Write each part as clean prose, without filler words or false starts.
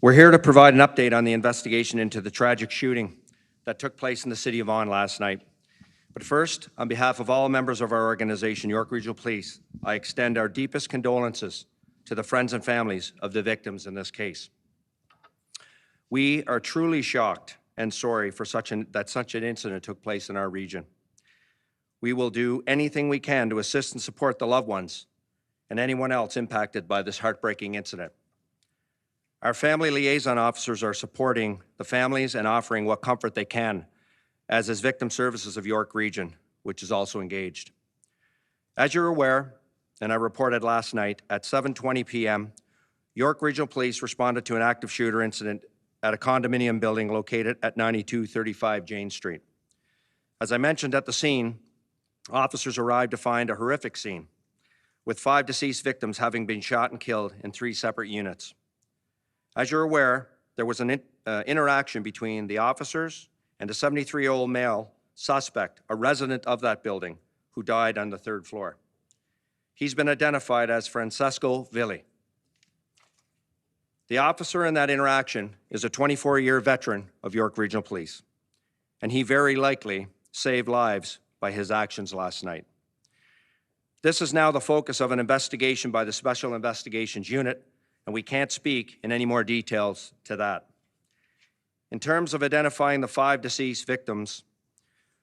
We're here to provide an update on the investigation into the tragic shooting that took place in the city of Vaughan last night. But first, on behalf of all members of our organization, York Regional Police, I extend our deepest condolences to the friends and families of the victims in this case. We are truly shocked and sorry for that such an incident took place in our region. We will do anything we can to assist and support the loved ones and anyone else impacted by this heartbreaking incident. Our family liaison officers are supporting the families and offering what comfort they can, as is Victim Services of York Region, which is also engaged. As you're aware, and I reported last night, at 7:20 p.m., York Regional Police responded to an active shooter incident at a condominium building located at 9235 Jane Street. As I mentioned at the scene, officers arrived to find a horrific scene, with 5 deceased victims having been shot and killed in 3 separate units. As you're aware, there was an interaction between the officers and a 73-year-old male suspect, a resident of that building, who died on the 3rd floor. He's been identified as Francesco Villi. The officer in that interaction is a 24-year veteran of York Regional Police, and he very likely saved lives by his actions last night. This is now the focus of an investigation by the Special Investigations Unit, and we can't speak in any more details to that. In terms of identifying the 5 deceased victims,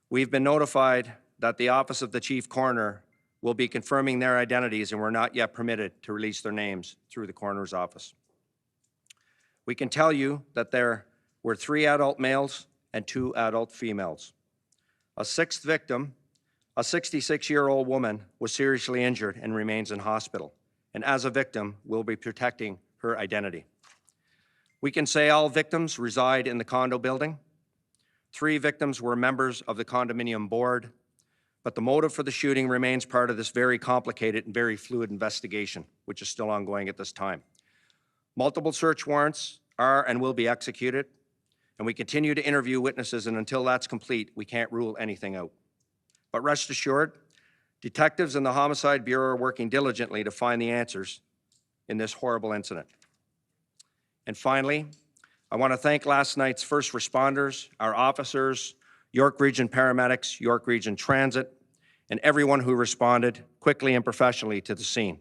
we've been notified that the Office of the Chief Coroner will be confirming their identities, and we're not yet permitted to release their names through the coroner's office. We can tell you that there were 3 adult males and 2 adult females. A 6th victim, a 66-year-old woman, was seriously injured and remains in hospital, and as a victim, we'll be protecting her identity. We can say all victims reside in the condo building. 3 victims were members of the condominium board, but the motive for the shooting remains part of this very complicated and very fluid investigation, which is still ongoing at this time. Multiple search warrants are and will be executed, and we continue to interview witnesses, and until that's complete, we can't rule anything out. But rest assured, detectives in the Homicide Bureau are working diligently to find the answers in this horrible incident. And finally, I want to thank last night's first responders, our officers, York Region paramedics, York Region Transit, and everyone who responded quickly and professionally to the scene,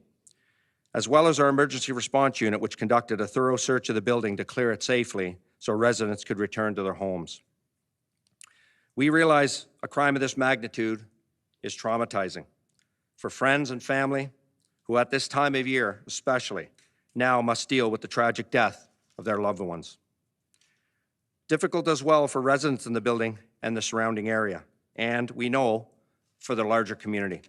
as well as our emergency response unit, which conducted a thorough search of the building to clear it safely so residents could return to their homes. We realize a crime of this magnitude is traumatizing for friends and family who at this time of year especially now must deal with the tragic death of their loved ones. Difficult as well for residents in the building and the surrounding area, and we know for the larger community.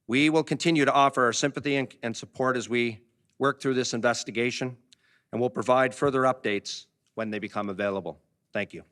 We will continue to offer our sympathy and support as we work through this investigation, and we'll provide further updates when they become available. Thank you.